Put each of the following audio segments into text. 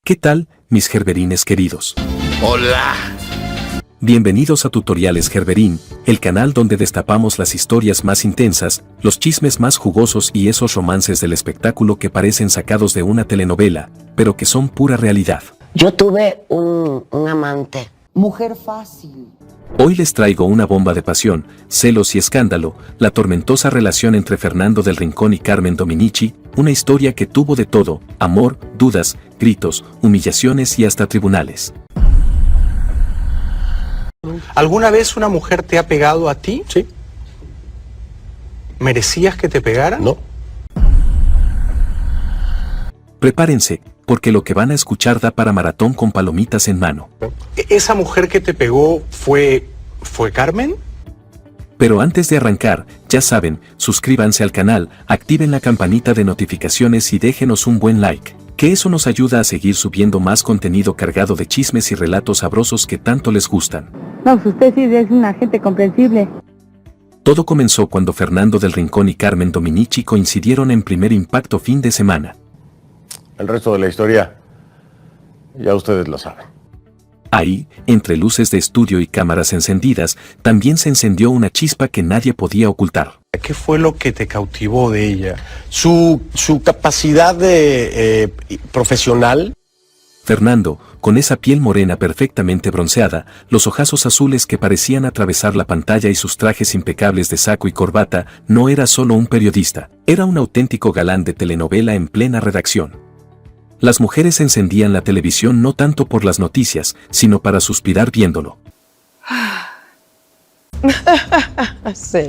¿Qué tal, mis gerberines queridos? ¡Hola! Bienvenidos a Tutoriales Gerberín, el canal donde destapamos las historias más intensas, los chismes más jugosos y esos romances del espectáculo que parecen sacados de una telenovela, pero que son pura realidad. Yo tuve un amante. Mujer fácil. Hoy les traigo una bomba de pasión, celos y escándalo, la tormentosa relación entre Fernando del Rincón y Carmen Dominici, una historia que tuvo de todo, amor, dudas, gritos, humillaciones y hasta tribunales. ¿Alguna vez una mujer te ha pegado a ti? Sí. ¿Merecías que te pegara? No. Prepárense, porque lo que van a escuchar da para maratón con palomitas en mano. ¿Esa mujer que te pegó fue Carmen? Pero antes de arrancar, ya saben, suscríbanse al canal, activen la campanita de notificaciones y déjenos un buen like, que eso nos ayuda a seguir subiendo más contenido cargado de chismes y relatos sabrosos que tanto les gustan. No, usted sí es una gente comprensible. Todo comenzó cuando Fernando del Rincón y Carmen Dominici coincidieron en Primer Impacto fin de semana. El resto de la historia ya ustedes lo saben. Ahí, entre luces de estudio y cámaras encendidas, también se encendió una chispa que nadie podía ocultar. ¿Qué fue lo que te cautivó de ella? Su capacidad profesional. Fernando, con esa piel morena perfectamente bronceada, los ojazos azules que parecían atravesar la pantalla y sus trajes impecables de saco y corbata, no era solo un periodista, era un auténtico galán de telenovela en plena redacción. Las mujeres encendían la televisión no tanto por las noticias, sino para suspirar viéndolo. Sí.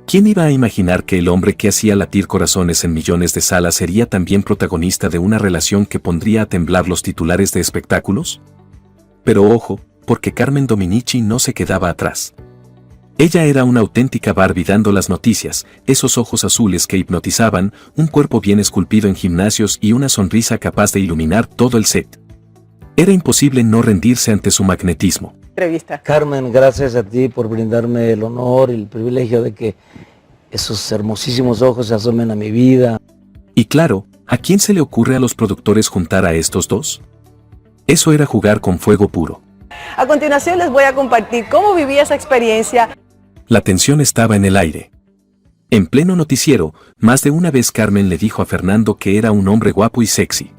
¿Quién iba a imaginar que el hombre que hacía latir corazones en millones de salas sería también protagonista de una relación que pondría a temblar los titulares de espectáculos? Pero ojo, porque Carmen Dominici no se quedaba atrás. Ella era una auténtica Barbie dando las noticias, esos ojos azules que hipnotizaban, un cuerpo bien esculpido en gimnasios y una sonrisa capaz de iluminar todo el set. Era imposible no rendirse ante su magnetismo. Carmen, gracias a ti por brindarme el honor y el privilegio de que esos hermosísimos ojos se asomen a mi vida. Y claro, ¿a quién se le ocurre a los productores juntar a estos dos? Eso era jugar con fuego puro. A continuación les voy a compartir cómo viví esa experiencia. La tensión estaba en el aire. En pleno noticiero, más de una vez Carmen le dijo a Fernando que era un hombre guapo y sexy.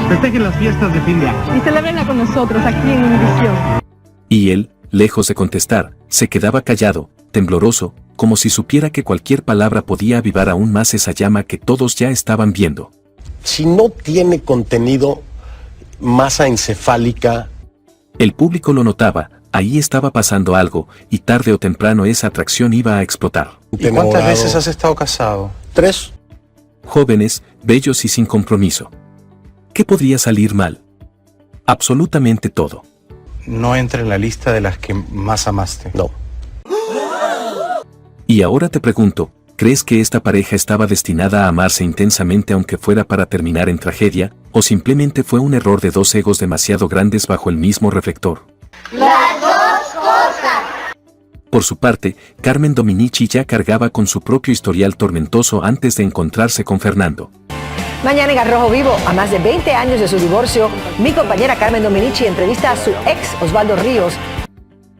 Festejen las fiestas de fin de año. Y celebrenla con nosotros aquí en Univisión. Y él, lejos de contestar, se quedaba callado, tembloroso, como si supiera que cualquier palabra podía avivar aún más esa llama que todos ya estaban viendo. Si no tiene contenido, masa encefálica. El público lo notaba, ahí estaba pasando algo, y tarde o temprano esa atracción iba a explotar. ¿Y cuántas veces has estado casado? 3. Jóvenes, bellos y sin compromiso. ¿Qué podría salir mal? Absolutamente todo. No entra en la lista de las que más amaste. No. Y ahora te pregunto, ¿crees que esta pareja estaba destinada a amarse intensamente aunque fuera para terminar en tragedia, o simplemente fue un error de dos egos demasiado grandes bajo el mismo reflector? Las dos cosas. Por su parte, Carmen Dominici ya cargaba con su propio historial tormentoso antes de encontrarse con Fernando. Mañana en Al Rojo Vivo, a más de 20 años de su divorcio, mi compañera Carmen Dominici entrevista a su ex Osvaldo Ríos.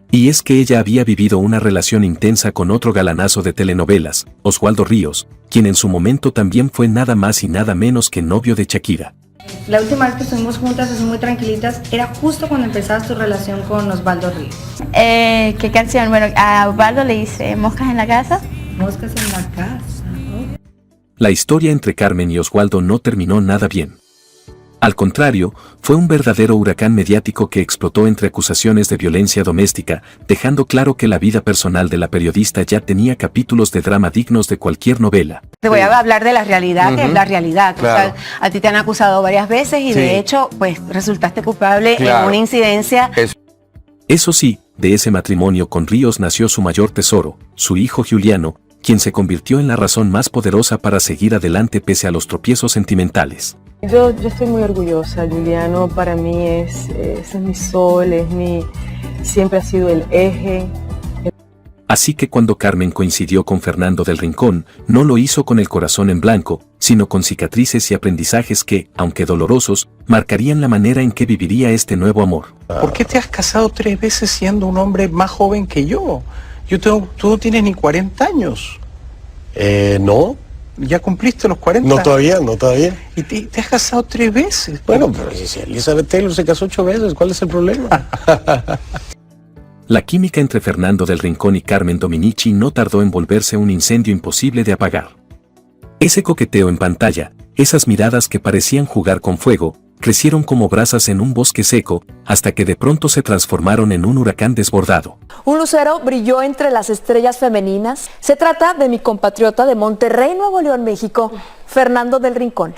Y es que ella había vivido una relación intensa con otro galanazo de telenovelas, Osvaldo Ríos, quien en su momento también fue nada más y nada menos que novio de Shakira. La última vez que estuvimos juntas, así muy tranquilitas, era justo cuando empezabas tu relación con Osvaldo Ríos. ¿Qué canción? Bueno, a Osvaldo le hice Moscas en la casa. Moscas en la casa. La historia entre Carmen y Osvaldo no terminó nada bien. Al contrario, fue un verdadero huracán mediático que explotó entre acusaciones de violencia doméstica, dejando claro que la vida personal de la periodista ya tenía capítulos de drama dignos de cualquier novela. Te voy a hablar de la realidad, que es la realidad. Claro. O sea, a ti te han acusado varias veces y de hecho, pues resultaste culpable en una incidencia. Eso sí, de ese matrimonio con Ríos nació su mayor tesoro, su hijo Giuliano, quien se convirtió en la razón más poderosa para seguir adelante pese a los tropiezos sentimentales. Yo estoy muy orgullosa. Giuliano para mí es mi sol, siempre ha sido el eje. Así que cuando Carmen coincidió con Fernando del Rincón, no lo hizo con el corazón en blanco, sino con cicatrices y aprendizajes que, aunque dolorosos, marcarían la manera en que viviría este nuevo amor. ¿Por qué te has casado 3 veces siendo un hombre más joven que yo? Tú no tienes ni 40 años. No. ¿Ya cumpliste los 40? No todavía, no todavía. ¿Y te has casado 3 veces? Bueno, pero si Elizabeth Taylor se casó 8 veces, ¿cuál es el problema? La química entre Fernando del Rincón y Carmen Dominici no tardó en volverse un incendio imposible de apagar. Ese coqueteo en pantalla, esas miradas que parecían jugar con fuego, crecieron como brasas en un bosque seco, hasta que de pronto se transformaron en un huracán desbordado. Un lucero brilló entre las estrellas femeninas. Se trata de mi compatriota de Monterrey, Nuevo León, México, Fernando del Rincón.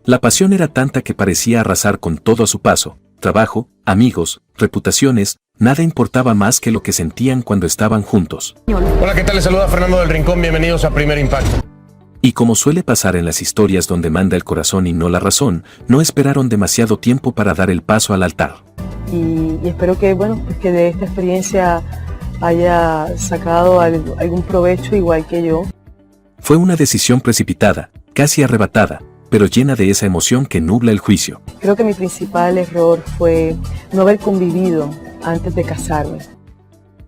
La pasión era tanta que parecía arrasar con todo a su paso. Trabajo, amigos, reputaciones, nada importaba más que lo que sentían cuando estaban juntos. Hola, ¿qué tal? Les saluda Fernando del Rincón, bienvenidos a Primer Impacto. Y como suele pasar en las historias donde manda el corazón y no la razón, no esperaron demasiado tiempo para dar el paso al altar. Y espero que, pues que de esta experiencia haya sacado algún provecho igual que yo. Fue una decisión precipitada, casi arrebatada, pero llena de esa emoción que nubla el juicio. Creo que mi principal error fue no haber convivido antes de casarme.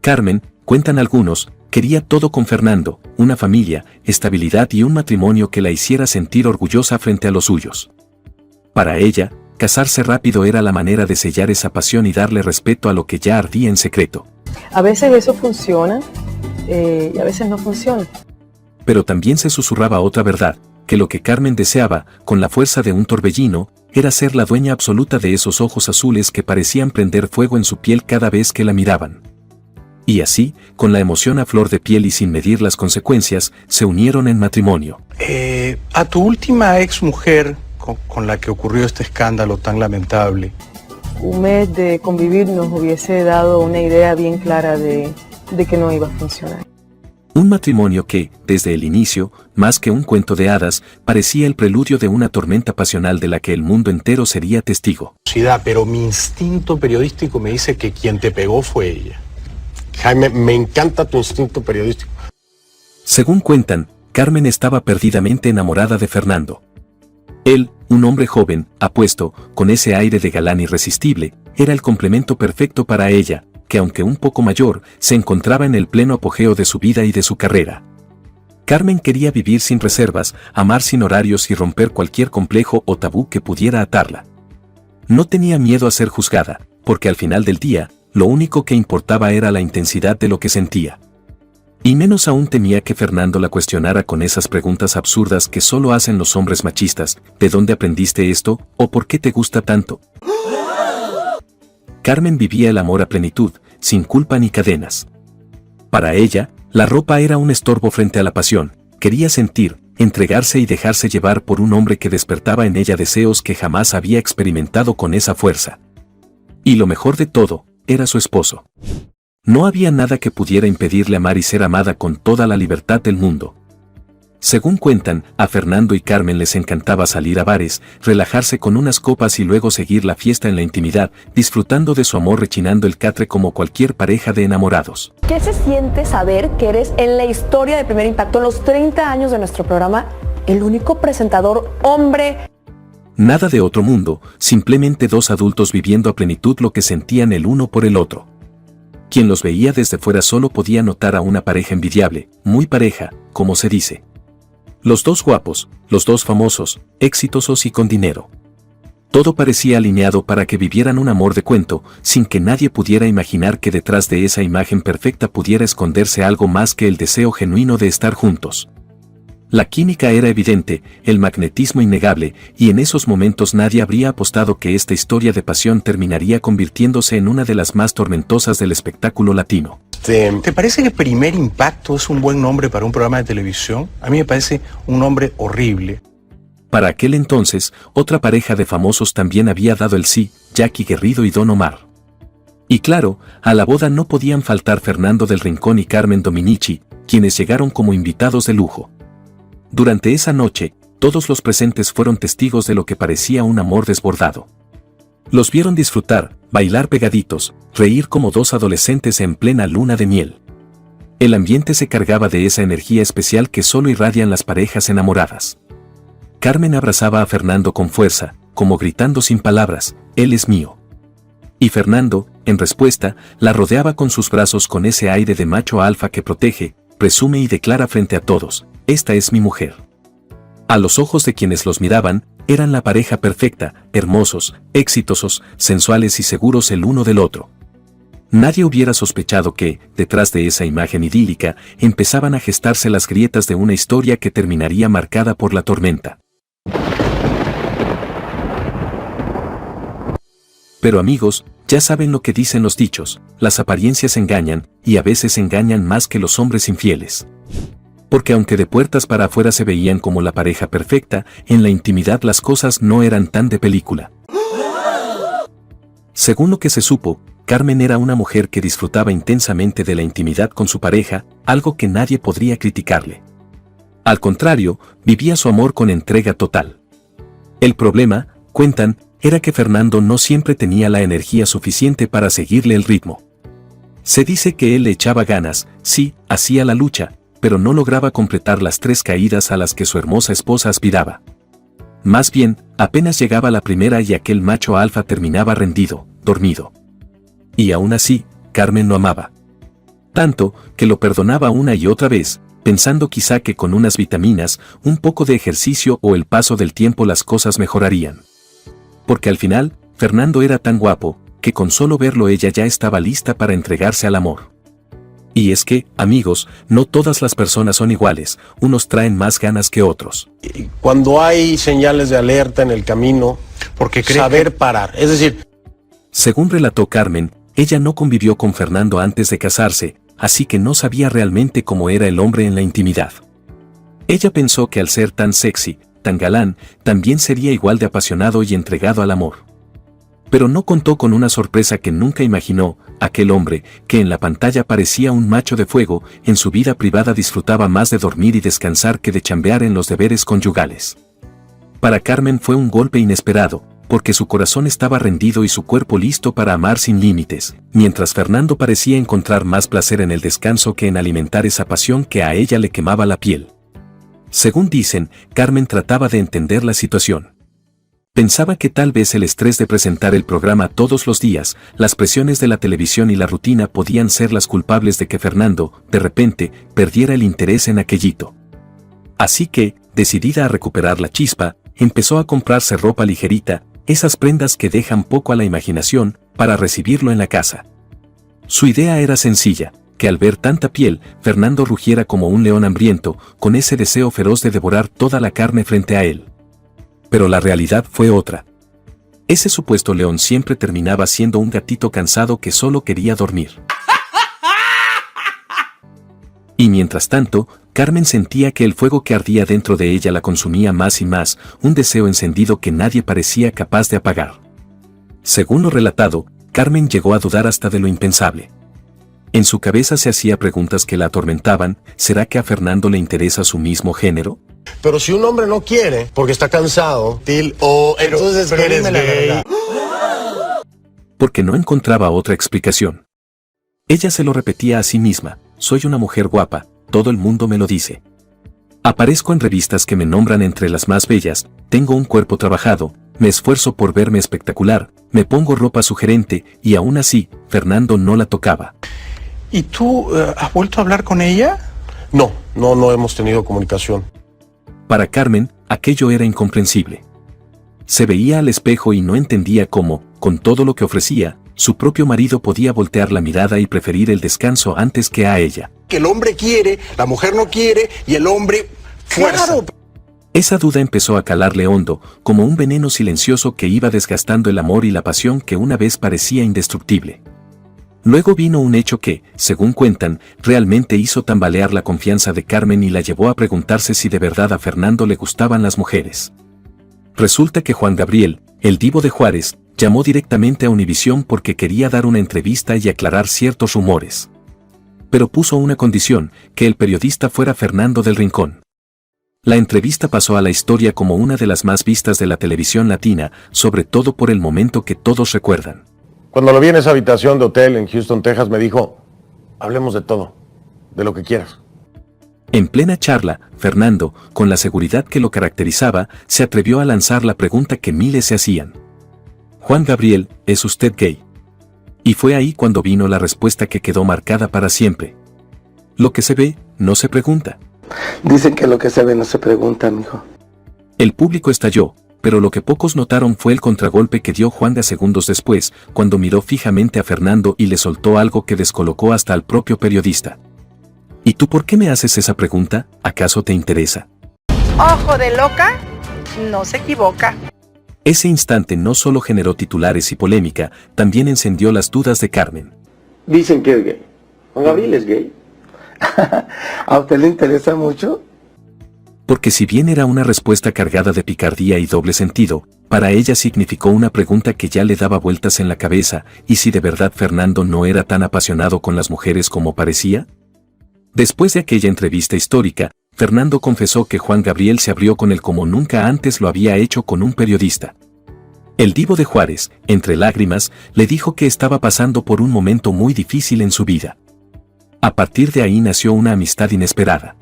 Carmen, cuentan algunos, quería todo con Fernando, una familia, estabilidad y un matrimonio que la hiciera sentir orgullosa frente a los suyos. Para ella, casarse rápido era la manera de sellar esa pasión y darle respeto a lo que ya ardía en secreto. A veces eso funciona y a veces no funciona. Pero también se susurraba otra verdad, que lo que Carmen deseaba, con la fuerza de un torbellino, era ser la dueña absoluta de esos ojos azules que parecían prender fuego en su piel cada vez que la miraban. Y así, con la emoción a flor de piel y sin medir las consecuencias, se unieron en matrimonio. A tu última ex mujer, con la que ocurrió este escándalo tan lamentable. Un mes de convivir nos hubiese dado una idea bien clara de que no iba a funcionar. Un matrimonio que, desde el inicio, más que un cuento de hadas, parecía el preludio de una tormenta pasional de la que el mundo entero sería testigo. Pero mi instinto periodístico me dice que quien te pegó fue ella. Jaime, me encanta tu instinto periodístico. Según cuentan, Carmen estaba perdidamente enamorada de Fernando. Él, un hombre joven, apuesto, con ese aire de galán irresistible, era el complemento perfecto para ella, que aunque un poco mayor, se encontraba en el pleno apogeo de su vida y de su carrera. Carmen quería vivir sin reservas, amar sin horarios y romper cualquier complejo o tabú que pudiera atarla. No tenía miedo a ser juzgada, porque al final del día, lo único que importaba era la intensidad de lo que sentía. Y menos aún temía que Fernando la cuestionara con esas preguntas absurdas que solo hacen los hombres machistas: ¿de dónde aprendiste esto? ¿O por qué te gusta tanto? Carmen vivía el amor a plenitud, sin culpa ni cadenas. Para ella, la ropa era un estorbo frente a la pasión. Quería sentir, entregarse y dejarse llevar por un hombre que despertaba en ella deseos que jamás había experimentado con esa fuerza. Y lo mejor de todo, era su esposo. No había nada que pudiera impedirle amar y ser amada con toda la libertad del mundo. Según cuentan, a Fernando y Carmen les encantaba salir a bares, relajarse con unas copas y luego seguir la fiesta en la intimidad, disfrutando de su amor rechinando el catre como cualquier pareja de enamorados. ¿Qué se siente saber que eres en la historia de Primer Impacto, en los 30 años de nuestro programa, el único presentador hombre? Nada de otro mundo, simplemente dos adultos viviendo a plenitud lo que sentían el uno por el otro. Quien los veía desde fuera solo podía notar a una pareja envidiable, muy pareja, como se dice. Los dos guapos, los dos famosos, exitosos y con dinero. Todo parecía alineado para que vivieran un amor de cuento, sin que nadie pudiera imaginar que detrás de esa imagen perfecta pudiera esconderse algo más que el deseo genuino de estar juntos. La química era evidente, el magnetismo innegable, y en esos momentos nadie habría apostado que esta historia de pasión terminaría convirtiéndose en una de las más tormentosas del espectáculo latino. ¿Te parece que Primer Impacto es un buen nombre para un programa de televisión? A mí me parece un nombre horrible. Para aquel entonces, otra pareja de famosos también había dado el sí, Jackie Guerrido y Don Omar. Y claro, a la boda no podían faltar Fernando del Rincón y Carmen Dominici, quienes llegaron como invitados de lujo. Durante esa noche, todos los presentes fueron testigos de lo que parecía un amor desbordado. Los vieron disfrutar, bailar pegaditos, reír como dos adolescentes en plena luna de miel. El ambiente se cargaba de esa energía especial que solo irradian las parejas enamoradas. Carmen abrazaba a Fernando con fuerza, como gritando sin palabras, «Él es mío». Y Fernando, en respuesta, la rodeaba con sus brazos con ese aire de macho alfa que protege, presume y declara frente a todos, «Esta es mi mujer». A los ojos de quienes los miraban, eran la pareja perfecta, hermosos, exitosos, sensuales y seguros el uno del otro. Nadie hubiera sospechado que, detrás de esa imagen idílica, empezaban a gestarse las grietas de una historia que terminaría marcada por la tormenta. Pero amigos, ya saben lo que dicen los dichos, las apariencias engañan, y a veces engañan más que los hombres infieles. Porque aunque de puertas para afuera se veían como la pareja perfecta, en la intimidad las cosas no eran tan de película. Según lo que se supo, Carmen era una mujer que disfrutaba intensamente de la intimidad con su pareja, algo que nadie podría criticarle. Al contrario, vivía su amor con entrega total. El problema, cuentan, era que Fernando no siempre tenía la energía suficiente para seguirle el ritmo. Se dice que él le echaba ganas, sí, hacía la lucha, pero no lograba completar las 3 caídas a las que su hermosa esposa aspiraba. Más bien, apenas llegaba la primera y aquel macho alfa terminaba rendido, dormido. Y aún así, Carmen lo amaba. Tanto, que lo perdonaba una y otra vez, pensando quizá que con unas vitaminas, un poco de ejercicio o el paso del tiempo las cosas mejorarían. Porque al final, Fernando era tan guapo, que con solo verlo ella ya estaba lista para entregarse al amor. Y es que, amigos, no todas las personas son iguales, unos traen más ganas que otros. Cuando hay señales de alerta en el camino, porque saber parar, es decir... Según relató Carmen, ella no convivió con Fernando antes de casarse, así que no sabía realmente cómo era el hombre en la intimidad. Ella pensó que al ser tan sexy, tan galán, también sería igual de apasionado y entregado al amor. Pero no contó con una sorpresa que nunca imaginó, aquel hombre, que en la pantalla parecía un macho de fuego, en su vida privada disfrutaba más de dormir y descansar que de chambear en los deberes conyugales. Para Carmen fue un golpe inesperado, porque su corazón estaba rendido y su cuerpo listo para amar sin límites, mientras Fernando parecía encontrar más placer en el descanso que en alimentar esa pasión que a ella le quemaba la piel. Según dicen, Carmen trataba de entender la situación. Pensaba que tal vez el estrés de presentar el programa todos los días, las presiones de la televisión y la rutina podían ser las culpables de que Fernando, de repente, perdiera el interés en aquellito. Así que, decidida a recuperar la chispa, empezó a comprarse ropa ligerita, esas prendas que dejan poco a la imaginación, para recibirlo en la casa. Su idea era sencilla, que al ver tanta piel, Fernando rugiera como un león hambriento, con ese deseo feroz de devorar toda la carne frente a él. Pero la realidad fue otra. Ese supuesto león siempre terminaba siendo un gatito cansado que solo quería dormir. Y mientras tanto, Carmen sentía que el fuego que ardía dentro de ella la consumía más y más, un deseo encendido que nadie parecía capaz de apagar. Según lo relatado, Carmen llegó a dudar hasta de lo impensable. En su cabeza se hacía preguntas que la atormentaban. ¿Será que a Fernando le interesa su mismo género? Pero si un hombre no quiere, porque está cansado, entonces eres gay. Porque no encontraba otra explicación. Ella se lo repetía a sí misma, soy una mujer guapa, todo el mundo me lo dice. Aparezco en revistas que me nombran entre las más bellas, tengo un cuerpo trabajado, me esfuerzo por verme espectacular, me pongo ropa sugerente, y aún así, Fernando no la tocaba. ¿Y tú has vuelto a hablar con ella? No hemos tenido comunicación. Para Carmen, aquello era incomprensible. Se veía al espejo y no entendía cómo, con todo lo que ofrecía, su propio marido podía voltear la mirada y preferir el descanso antes que a ella. Que el hombre quiere, la mujer no quiere y el hombre fuerza. ¡Claro! Esa duda empezó a calarle hondo, como un veneno silencioso que iba desgastando el amor y la pasión que una vez parecía indestructible. Luego vino un hecho que, según cuentan, realmente hizo tambalear la confianza de Carmen y la llevó a preguntarse si de verdad a Fernando le gustaban las mujeres. Resulta que Juan Gabriel, el divo de Juárez, llamó directamente a Univisión porque quería dar una entrevista y aclarar ciertos rumores. Pero puso una condición, que el periodista fuera Fernando del Rincón. La entrevista pasó a la historia como una de las más vistas de la televisión latina, sobre todo por el momento que todos recuerdan. Cuando lo vi en esa habitación de hotel en Houston, Texas, me dijo, hablemos de todo. de lo que quieras. En plena charla, Fernando, con la seguridad que lo caracterizaba, se atrevió a lanzar la pregunta que miles se hacían. Juan Gabriel, ¿es usted gay? Y fue ahí cuando vino la respuesta que quedó marcada para siempre. Lo que se ve, no se pregunta. Dicen que lo que se ve no se pregunta, mijo. El público estalló, pero lo que pocos notaron fue el contragolpe que dio Juanga segundos después, cuando miró fijamente a Fernando y le soltó algo que descolocó hasta al propio periodista. ¿Y tú por qué me haces esa pregunta? ¿Acaso te interesa? Ojo de loca, no se equivoca. Ese instante no solo generó titulares y polémica, también encendió las dudas de Carmen. Dicen que es gay. Juan Gabriel es gay. ¿A usted le interesa mucho? Porque si bien era una respuesta cargada de picardía y doble sentido, para ella significó una pregunta que ya le daba vueltas en la cabeza, ¿y si de verdad Fernando no era tan apasionado con las mujeres como parecía? Después de aquella entrevista histórica, Fernando confesó que Juan Gabriel se abrió con él como nunca antes lo había hecho con un periodista. El divo de Juárez, entre lágrimas, le dijo que estaba pasando por un momento muy difícil en su vida. A partir de ahí nació una amistad inesperada.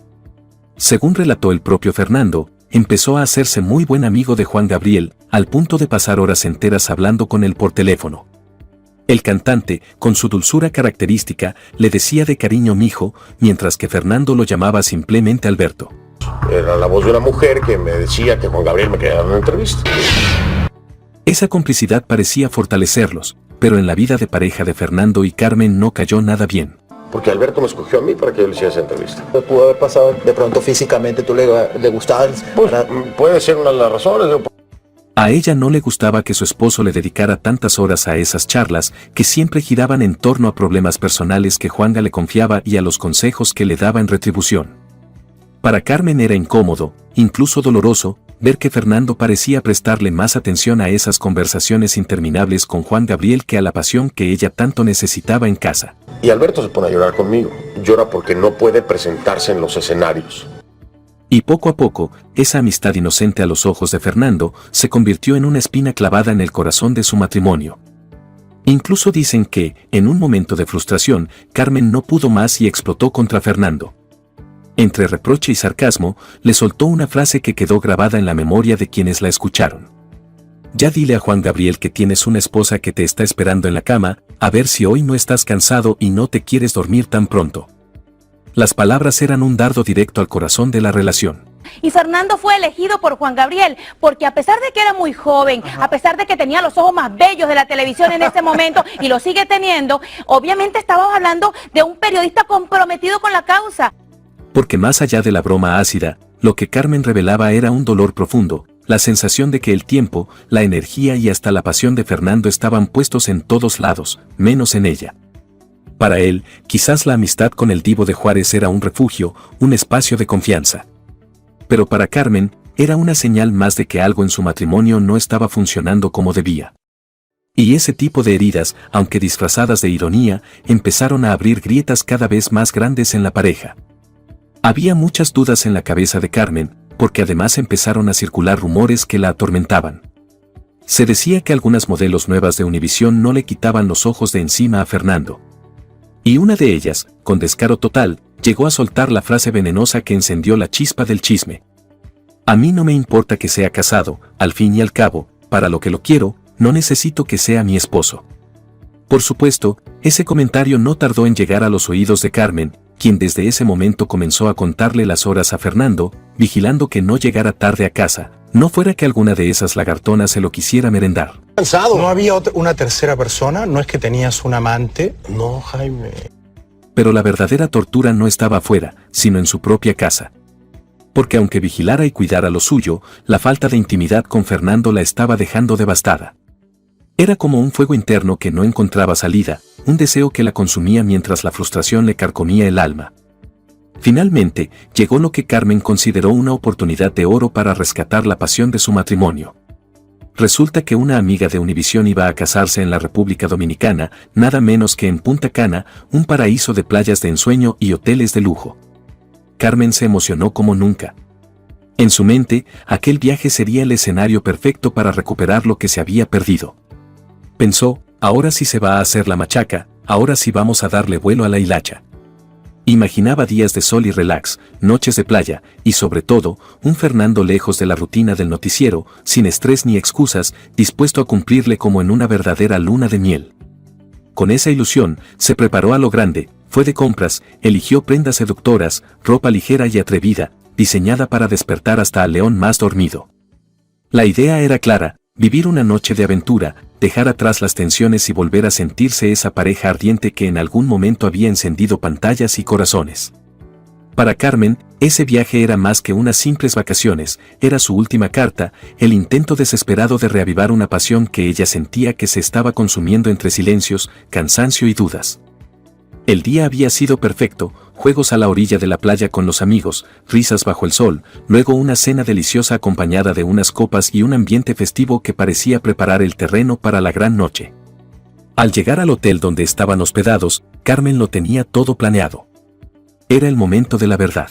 Según relató el propio Fernando, empezó a hacerse muy buen amigo de Juan Gabriel, al punto de pasar horas enteras hablando con él por teléfono. El cantante, con su dulzura característica, le decía de cariño mijo, mientras que Fernando lo llamaba simplemente Alberto. Era la voz de una mujer que me decía que Juan Gabriel me quería dar una entrevista. Esa complicidad parecía fortalecerlos, pero en la vida de pareja de Fernando y Carmen no cayó nada bien. Porque Alberto me escogió a mí para que yo le hiciera esa entrevista. ¿Pudo haber pasado de pronto físicamente? ¿Tú le gustabas? Pues, puede ser una de las razones. A ella no le gustaba que su esposo le dedicara tantas horas a esas charlas, que siempre giraban en torno a problemas personales que Juanga le confiaba y a los consejos que le daba en retribución. Para Carmen era incómodo, incluso doloroso, ver que Fernando parecía prestarle más atención a esas conversaciones interminables con Juan Gabriel que a la pasión que ella tanto necesitaba en casa. Y Alberto se pone a llorar conmigo. Llora porque no puede presentarse en los escenarios. Y poco a poco, esa amistad inocente a los ojos de Fernando se convirtió en una espina clavada en el corazón de su matrimonio. Incluso dicen que, en un momento de frustración, Carmen no pudo más y explotó contra Fernando. Entre reproche y sarcasmo, le soltó una frase que quedó grabada en la memoria de quienes la escucharon. Ya dile a Juan Gabriel que tienes una esposa que te está esperando en la cama, a ver si hoy no estás cansado y no te quieres dormir tan pronto. Las palabras eran un dardo directo al corazón de la relación. Y Fernando fue elegido por Juan Gabriel, porque a pesar de que era muy joven, a pesar de que tenía los ojos más bellos de la televisión en ese momento, y lo sigue teniendo, obviamente estábamos hablando de un periodista comprometido con la causa. Porque más allá de la broma ácida, lo que Carmen revelaba era un dolor profundo, la sensación de que el tiempo, la energía y hasta la pasión de Fernando estaban puestos en todos lados, menos en ella. Para él, quizás la amistad con el divo de Juárez era un refugio, un espacio de confianza. Pero para Carmen, era una señal más de que algo en su matrimonio no estaba funcionando como debía. Y ese tipo de heridas, aunque disfrazadas de ironía, empezaron a abrir grietas cada vez más grandes en la pareja. Había muchas dudas en la cabeza de Carmen, porque además empezaron a circular rumores que la atormentaban. Se decía que algunas modelos nuevas de Univisión no le quitaban los ojos de encima a Fernando. Y una de ellas, con descaro total, llegó a soltar la frase venenosa que encendió la chispa del chisme. A mí no me importa que sea casado, al fin y al cabo, para lo que lo quiero, no necesito que sea mi esposo. Por supuesto, ese comentario no tardó en llegar a los oídos de Carmen, quien desde ese momento comenzó a contarle las horas a Fernando, vigilando que no llegara tarde a casa, no fuera que alguna de esas lagartonas se lo quisiera merendar. ¿No había una tercera persona? ¿No es que tenías un amante? No, Jaime. Pero la verdadera tortura no estaba afuera, sino en su propia casa. Porque aunque vigilara y cuidara lo suyo, la falta de intimidad con Fernando la estaba dejando devastada. Era como un fuego interno que no encontraba salida, un deseo que la consumía mientras la frustración le carcomía el alma. Finalmente, llegó lo que Carmen consideró una oportunidad de oro para rescatar la pasión de su matrimonio. Resulta que una amiga de Univisión iba a casarse en la República Dominicana, nada menos que en Punta Cana, un paraíso de playas de ensueño y hoteles de lujo. Carmen se emocionó como nunca. En su mente, aquel viaje sería el escenario perfecto para recuperar lo que se había perdido. Pensó, ahora sí se va a hacer la machaca, ahora sí vamos a darle vuelo a la hilacha. Imaginaba días de sol y relax, noches de playa, y sobre todo, un Fernando lejos de la rutina del noticiero, sin estrés ni excusas, dispuesto a cumplirle como en una verdadera luna de miel. Con esa ilusión, se preparó a lo grande, fue de compras, eligió prendas seductoras, ropa ligera y atrevida, diseñada para despertar hasta al león más dormido. La idea era clara, vivir una noche de aventura, dejar atrás las tensiones y volver a sentirse esa pareja ardiente que en algún momento había encendido pantallas y corazones. Para Carmen, ese viaje era más que unas simples vacaciones, era su última carta, el intento desesperado de reavivar una pasión que ella sentía que se estaba consumiendo entre silencios, cansancio y dudas. El día había sido perfecto, juegos a la orilla de la playa con los amigos, risas bajo el sol, luego una cena deliciosa acompañada de unas copas y un ambiente festivo que parecía preparar el terreno para la gran noche. Al llegar al hotel donde estaban hospedados, Carmen lo tenía todo planeado. Era el momento de la verdad.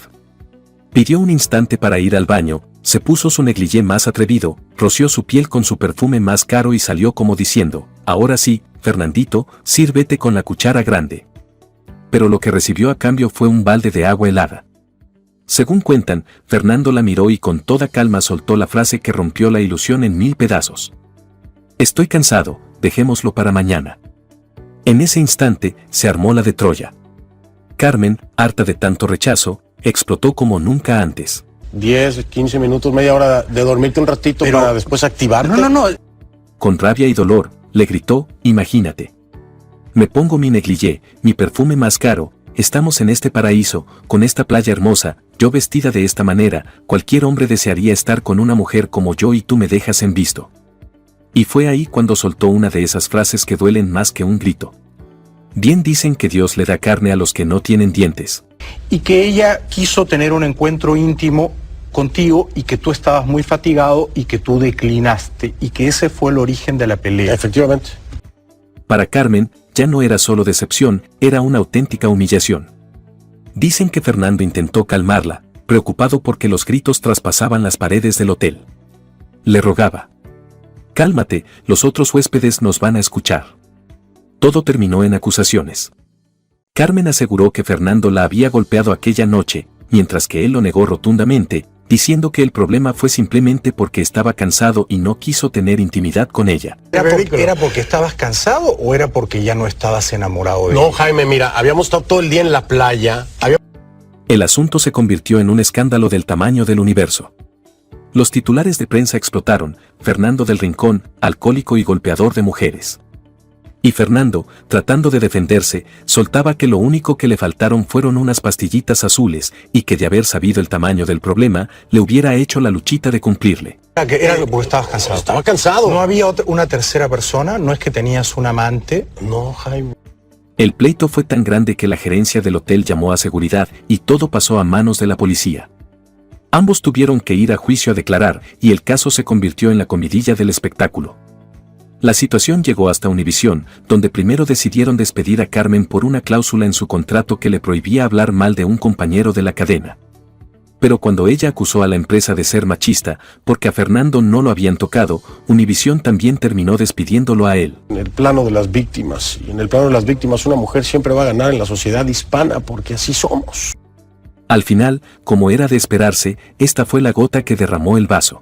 Pidió un instante para ir al baño, se puso su negligé más atrevido, roció su piel con su perfume más caro y salió como diciendo, ahora sí, Fernandito, sírvete con la cuchara grande. Pero lo que recibió a cambio fue un balde de agua helada. Según cuentan, Fernando la miró y con toda calma soltó la frase que rompió la ilusión en 1000 pedazos. Estoy cansado, dejémoslo para mañana. En ese instante, se armó la de Troya. Carmen, harta de tanto rechazo, explotó como nunca antes. 10, 15 minutos, media hora de dormirte un ratito para después activarte. No. Con rabia y dolor, le gritó, imagínate. Me pongo mi negligé, mi perfume más caro, estamos en este paraíso, con esta playa hermosa, yo vestida de esta manera, cualquier hombre desearía estar con una mujer como yo y tú me dejas en visto. Y fue ahí cuando soltó una de esas frases que duelen más que un grito. Bien dicen que Dios le da carne a los que no tienen dientes. Y que ella quiso tener un encuentro íntimo contigo y que tú estabas muy fatigado y que tú declinaste y que ese fue el origen de la pelea. Efectivamente. Para Carmen, ya no era solo decepción, era una auténtica humillación. Dicen que Fernando intentó calmarla, preocupado porque los gritos traspasaban las paredes del hotel. Le rogaba. Cálmate, los otros huéspedes nos van a escuchar. Todo terminó en acusaciones. Carmen aseguró que Fernando la había golpeado aquella noche, mientras que él lo negó rotundamente, diciendo que el problema fue simplemente porque estaba cansado y no quiso tener intimidad con ella. ¿Era porque estabas cansado o era porque ya no estabas enamorado de ella? No, Jaime, mira, habíamos estado todo el día en la playa. El asunto se convirtió en un escándalo del tamaño del universo. Los titulares de prensa explotaron, Fernando del Rincón, alcohólico y golpeador de mujeres. Y Fernando, tratando de defenderse, soltaba que lo único que le faltaron fueron unas pastillitas azules y que de haber sabido el tamaño del problema, le hubiera hecho la luchita de cumplirle. Era porque estabas cansado. Estaba cansado. ¿No había una tercera persona? ¿No es que tenías un amante? No, Jaime. El pleito fue tan grande que la gerencia del hotel llamó a seguridad y todo pasó a manos de la policía. Ambos tuvieron que ir a juicio a declarar y el caso se convirtió en la comidilla del espectáculo. La situación llegó hasta Univisión, donde primero decidieron despedir a Carmen por una cláusula en su contrato que le prohibía hablar mal de un compañero de la cadena. Pero cuando ella acusó a la empresa de ser machista, porque a Fernando no lo habían tocado, Univisión también terminó despidiéndolo a él. En el plano de las víctimas, y en el plano de las víctimas una mujer siempre va a ganar en la sociedad hispana, porque así somos. Al final, como era de esperarse, esta fue la gota que derramó el vaso.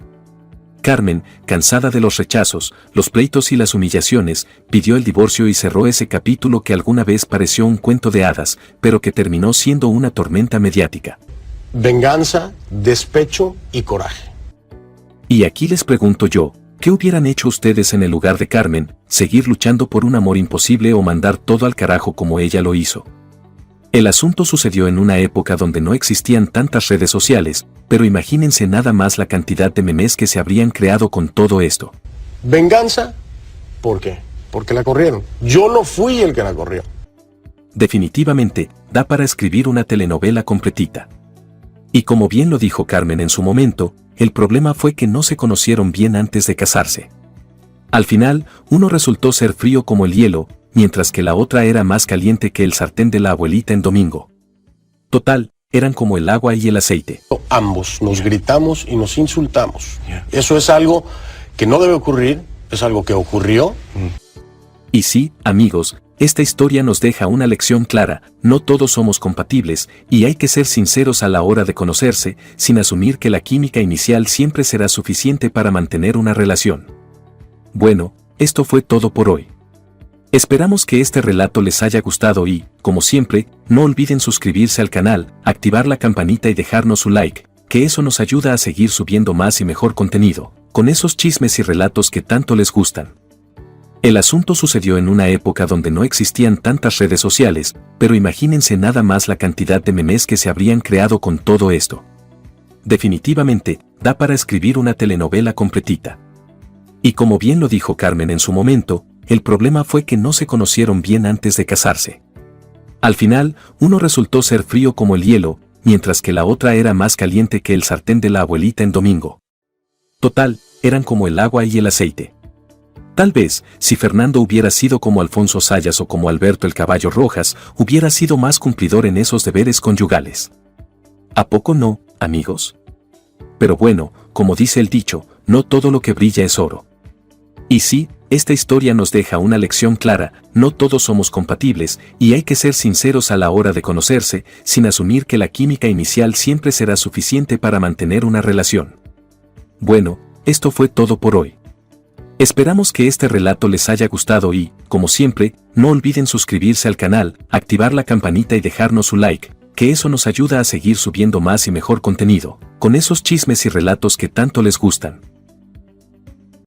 Carmen, cansada de los rechazos, los pleitos y las humillaciones, pidió el divorcio y cerró ese capítulo que alguna vez pareció un cuento de hadas, pero que terminó siendo una tormenta mediática. Venganza, despecho y coraje. Y aquí les pregunto yo, ¿qué hubieran hecho ustedes en el lugar de Carmen, seguir luchando por un amor imposible o mandar todo al carajo como ella lo hizo? El asunto sucedió en una época donde no existían tantas redes sociales, pero imagínense nada más la cantidad de memes que se habrían creado con todo esto. Venganza, ¿por qué? Porque la corrieron. Yo no fui el que la corrió. Definitivamente, da para escribir una telenovela completita. Y como bien lo dijo Carmen en su momento, el problema fue que no se conocieron bien antes de casarse. Al final, uno resultó ser frío como el hielo, mientras que la otra era más caliente que el sartén de la abuelita en domingo. Total, eran como el agua y el aceite. Ambos nos gritamos y nos insultamos. Eso es algo que no debe ocurrir, es algo que ocurrió. Y sí, amigos, esta historia nos deja una lección clara: no todos somos compatibles, y hay que ser sinceros a la hora de conocerse, sin asumir que la química inicial siempre será suficiente para mantener una relación. Bueno, esto fue todo por hoy. Esperamos que este relato les haya gustado y, como siempre, no olviden suscribirse al canal, activar la campanita y dejarnos su like, que eso nos ayuda a seguir subiendo más y mejor contenido, con esos chismes y relatos que tanto les gustan. El asunto sucedió en una época donde no existían tantas redes sociales, pero imagínense nada más la cantidad de memes que se habrían creado con todo esto. Definitivamente, da para escribir una telenovela completita. Y como bien lo dijo Carmen en su momento, el problema fue que no se conocieron bien antes de casarse. Al final, uno resultó ser frío como el hielo, mientras que la otra era más caliente que el sartén de la abuelita en domingo. Total, eran como el agua y el aceite. Tal vez, si Fernando hubiera sido como Alfonso Sayas o como Alberto el Caballo Rojas, hubiera sido más cumplidor en esos deberes conyugales. ¿A poco no, amigos? Pero bueno, como dice el dicho, no todo lo que brilla es oro. Y sí, esta historia nos deja una lección clara: no todos somos compatibles, y hay que ser sinceros a la hora de conocerse, sin asumir que la química inicial siempre será suficiente para mantener una relación. Bueno, esto fue todo por hoy. Esperamos que este relato les haya gustado y, como siempre, no olviden suscribirse al canal, activar la campanita y dejarnos su like, que eso nos ayuda a seguir subiendo más y mejor contenido, con esos chismes y relatos que tanto les gustan.